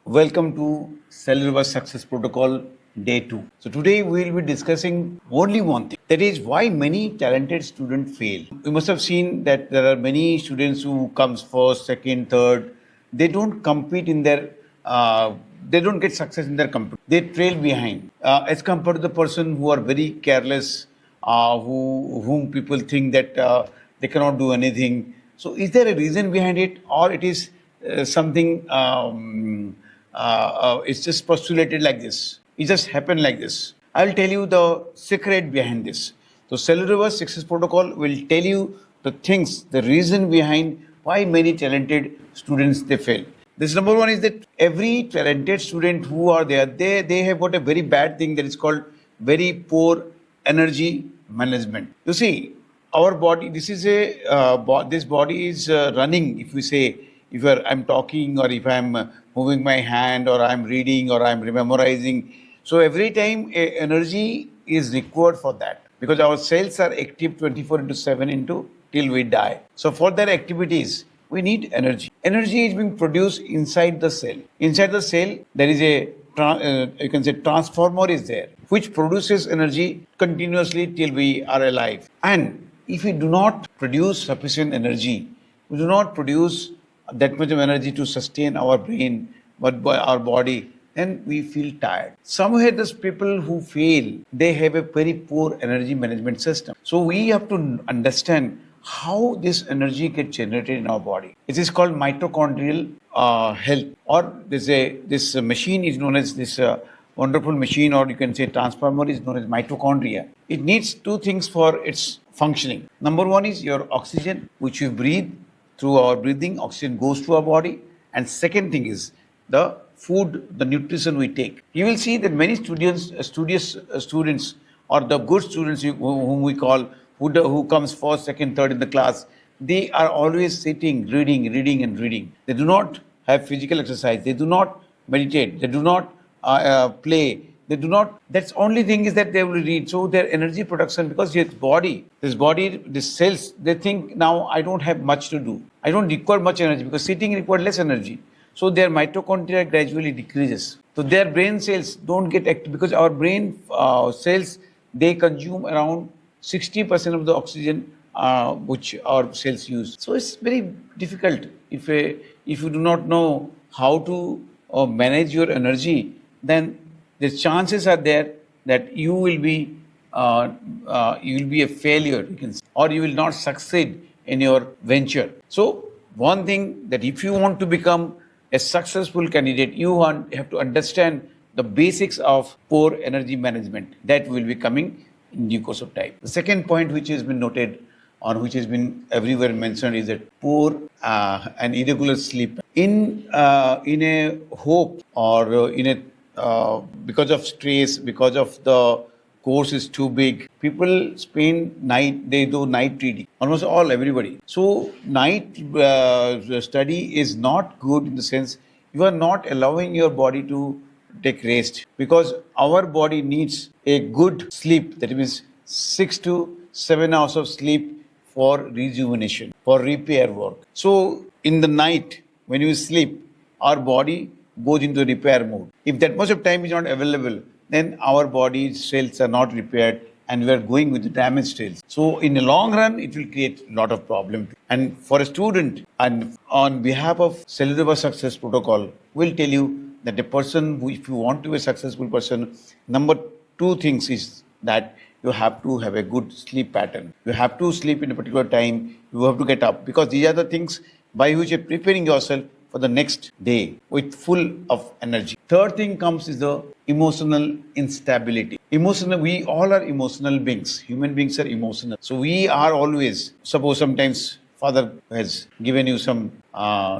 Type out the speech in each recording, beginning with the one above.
Welcome to CelluReva Success Protocol Day 2. So today we will be discussing only one thing. That is why many talented students fail. You must have seen that there are many students who comes first, second, third. They don't compete in their, they don't get success in their competition. They trail behind as compared to the person who are very careless, whom people think that they cannot do anything. So is there a reason behind it, or it is something? It's just postulated like this. It just happened like this. I'll tell you the secret behind this. So CelluReva Success Protocol will tell you the things, the reason behind why many talented students they fail. This number one is that every talented student who are there, they have got a very bad thing that is called very poor energy management. You see, our body, this is this body is running. If we say, if I'm talking or if I'm moving my hand or I'm reading or I'm memorizing. So every time energy is required for that because our cells are active 24/7 till we die. So for their activities, we need energy. Energy is being produced inside the cell. Inside the cell, there is you can say transformer is there, which produces energy continuously till we are alive. And if we do not produce sufficient energy, we do not produce that much of energy to sustain our brain, but by our body, then we feel tired. Somewhere those people who fail, they have a very poor energy management system. So we have to understand how this energy gets generated in our body. It is called mitochondrial health, or this machine is known as this wonderful machine, or you can say transformer is known as mitochondria. It needs two things for its functioning. Number one is your oxygen, which you breathe. Through our breathing, oxygen goes to our body. And second thing is the food, the nutrition we take. You will see that many studious students or the good students whom we call, who comes first, second, third in the class, they are always sitting, reading. They do not have physical exercise. They do not meditate. They do not play. They do not, that's only thing is that they will read. So their energy production, because this cells, they think now I don't have much to do. I don't require much energy because sitting requires less energy. So their mitochondria gradually decreases. So their brain cells don't get active because our brain cells, they consume around 60% of the oxygen which our cells use. So it's very difficult if you do not know how to manage your energy, then the chances are there that you will be a failure, you can say, or you will not succeed in your venture. So one thing that if you want to become a successful candidate, you have to understand the basics of poor energy management. That will be coming in due course of time. The second point which has been noted or which has been everywhere mentioned is that poor and irregular sleep. In a hope or in a because of stress, because of the course is too big, people they do night reading. Almost everybody. So night study is not good in the sense you are not allowing your body to take rest because our body needs a good sleep. That means 6 to 7 hours of sleep for rejuvenation, for repair work. So in the night, when you sleep, our body goes into repair mode. If that much of time is not available, then our body's cells are not repaired and we are going with the damaged cells. So in the long run, it will create a lot of problems. And for a student, and on behalf of CelluReva Success Protocol, we'll tell you that a person who, if you want to be a successful person, number two things is that you have to have a good sleep pattern. You have to sleep in a particular time. You have to get up because these are the things by which you're preparing yourself for the next day with full of energy. Third thing comes is the emotional instability. We all are emotional beings. Human beings are emotional. So we are always, suppose sometimes father has given you some,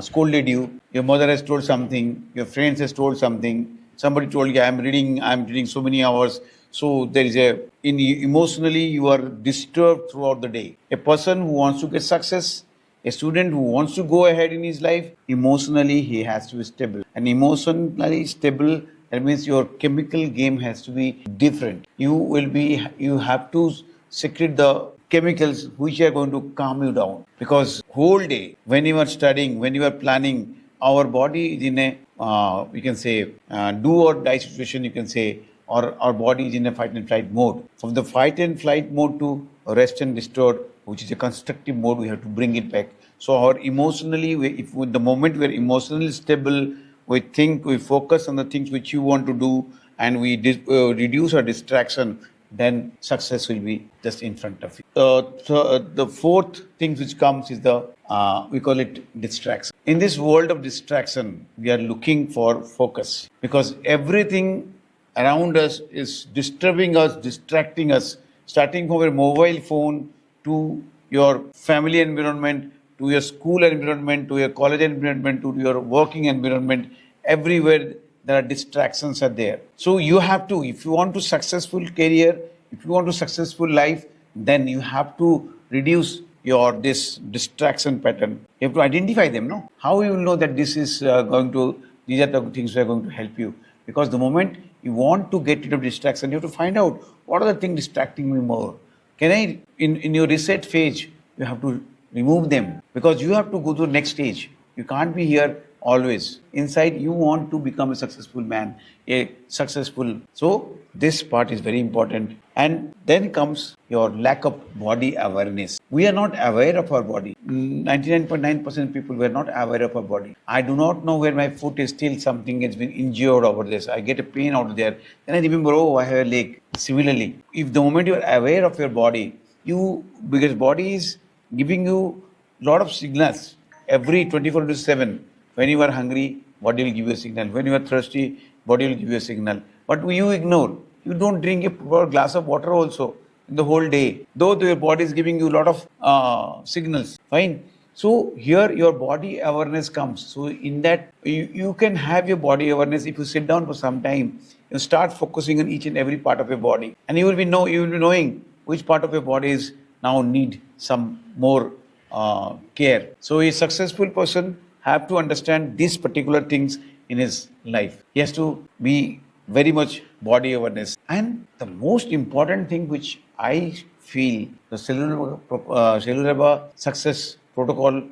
scolded you, your mother has told something, your friends has told something, somebody told you, I'm reading so many hours. So there is emotionally you are disturbed throughout the day. A person who wants to get success, a student who wants to go ahead in his life, emotionally he has to be stable. And emotionally stable, that means your chemical game has to be different. You have to secrete the chemicals which are going to calm you down. Because whole day, when you are studying, when you are planning, our body is in a, we can say, do or die situation, you can say, or our body is in a fight and flight mode. From the fight and flight mode to rest and restore, which is a constructive mode, we have to bring it back. So our emotionally, if with the moment we are emotionally stable, we think, we focus on the things which you want to do, and we reduce our distraction, then success will be just in front of you. So the fourth thing which comes is the, we call it distraction. In this world of distraction, we are looking for focus, because everything around us is disturbing us, distracting us, starting from your mobile phone to your family environment, to your school environment, to your college environment, to your working environment. Everywhere there are distractions are there. So you have to, if you want to successful career, if you want to successful life, then you have to reduce this distraction pattern. You have to identify them, no? How you will know that this is these are the things that are going to help you? Because the moment you want to get rid of distraction, you have to find out what are the things distracting me more. In your reset phase, you have to remove them, because you have to go to the next stage. You can't be here always. Inside, you want to become a successful man, So this part is very important. And then comes your lack of body awareness. We are not aware of our body. 99.9% of people were not aware of our body. I do not know where my foot is, still something has been injured over this. I get a pain out there. Then I remember, oh, I have a leg. Similarly, if the moment you are aware of your body, because body is giving you a lot of signals every 24/7. When you are hungry, body will give you a signal. When you are thirsty, body will give you a signal. But you ignore. You don't drink a glass of water also in the whole day, though your body is giving you a lot of signals. Fine. So here your body awareness comes. So in that, you can have your body awareness if you sit down for some time. You start focusing on each and every part of your body, and you will be knowing which part of your body is now need some more care. So a successful person have to understand these particular things in his life. He has to be very much body awareness. And the most important thing which I feel the CelluReva success protocol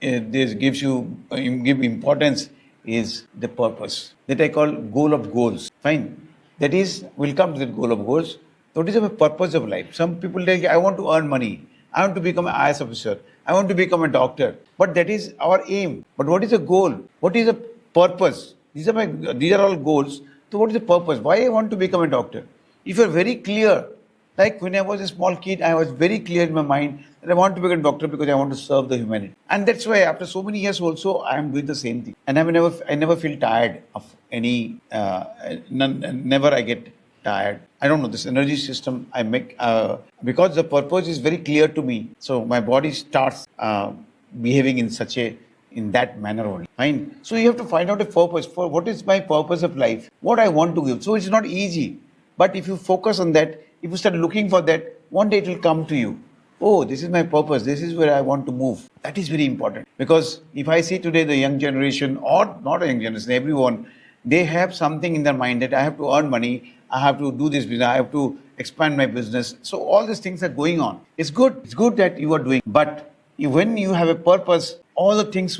this gives give importance is the purpose that I call goal of goals. Fine. That is, we'll come to the goal of goals. What is the purpose of life? Some people say, I want to earn money. I want to become an IAS officer. I want to become a doctor. But that is our aim. But what is the goal? What is the purpose? These are all goals. So what is the purpose? Why I want to become a doctor? If you are very clear, like when I was a small kid, I was very clear in my mind that I want to become a doctor because I want to serve the humanity. And that's why after so many years also, I am doing the same thing. And I never feel tired of any, never I get tired. I don't know, this energy system I make, because the purpose is very clear to me. So my body starts behaving in that manner only. Fine. So you have to find out a purpose for what is my purpose of life, what I want to give. So it's not easy. But if you focus on that, if you start looking for that, one day it will come to you. Oh, this is my purpose. This is where I want to move. That is very important. Because if I see today the young generation, or not a young generation, everyone, they have something in their mind that I have to earn money, I have to do this business, I have to expand my business. So all these things are going on. It's good. It's good that you are doing. But when you have a purpose, all the things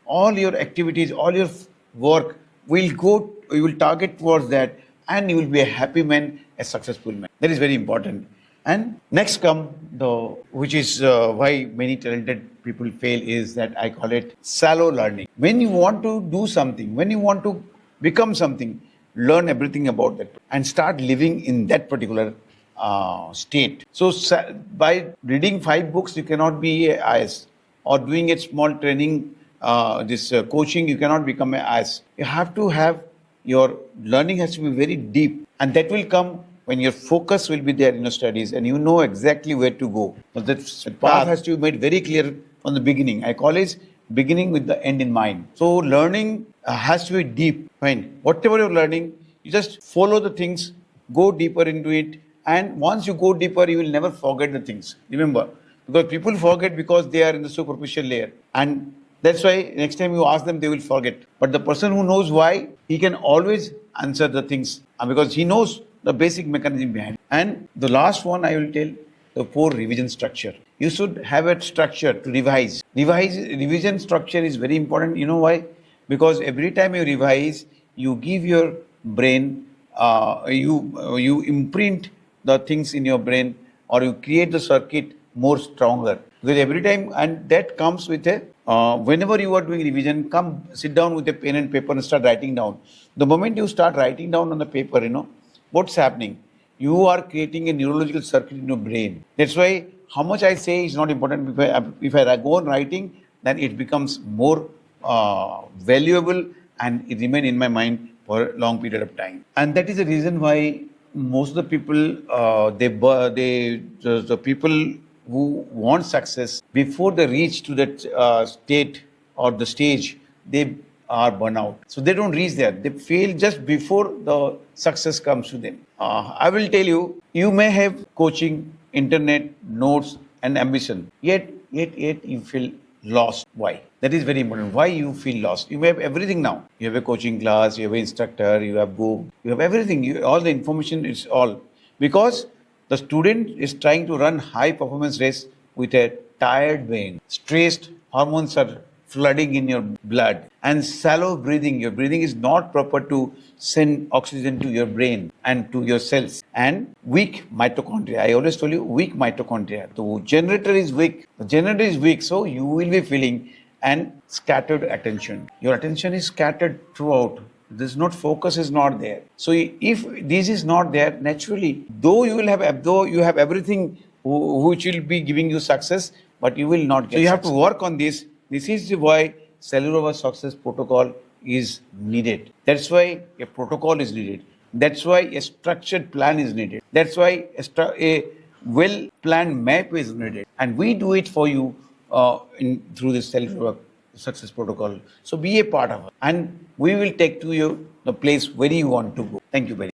all your activities, all your work you will target towards that, and you will be a happy man, a successful man. That is very important. And next which is why many talented people fail, is that I call it shallow learning. When you want to do something, when you want to become something, learn everything about that and start living in that particular state. So by reading 5 books, you cannot be an IAS, or doing a small training, coaching, you cannot become an IAS. You have to have your learning has to be very deep, and that will come when your focus will be there in your studies and you know exactly where to go. So that path has to be made very clear from the beginning. I call it beginning with the end in mind. So learning has to be deep. Fine. Whatever you're learning, you just follow the things, go deeper into it, and once you go deeper, you will never forget the things. Remember, because people forget because they are in the superficial layer, and that's why next time you ask them, they will forget. But the person who knows why, he can always answer the things because he knows the basic mechanism behind it. And the last one I will tell, the 4 revision structure. You should have a structure to revise. Revision structure is very important. You know why? Because every time you revise, you give your brain, you imprint the things in your brain, or you create the circuit more stronger. Because every time, and that comes with a, whenever you are doing revision, come sit down with a pen and paper and start writing down. The moment you start writing down on the paper, what's happening? You are creating a neurological circuit in your brain. That's why how much I say is not important. If I go on writing, then it becomes more valuable and it remains in my mind for a long period of time. And that is the reason why most of the people, the people who want success, before they reach to that state or the stage, they are burnout. So they don't reach there. They fail just before the success comes to them. I will tell you, you may have coaching, internet, notes, and ambition. Yet you feel lost. Why? That is very important. Why you feel lost? You may have everything now. You have a coaching class, you have an instructor, you have book, you have everything. All the information is all. Because the student is trying to run high performance race with a tired brain. Stressed hormones are flooding in your blood, and shallow breathing. Your breathing is not proper to send oxygen to your brain and to your cells. And weak mitochondria. I always told you, weak mitochondria. The generator is weak. The generator is weak, so you will be feeling and scattered attention. Your attention is scattered throughout. This not focus is not there. So if this is not there, naturally, though you have everything which will be giving you success, but you will not get. So you have to work on this. This is why CelluReva Success Protocol is needed. That's why a protocol is needed. That's why a structured plan is needed. That's why a well-planned map is needed. And we do it for you through this CelluReva Success Protocol. So be a part of it. And we will take to you the place where you want to go. Thank you very much.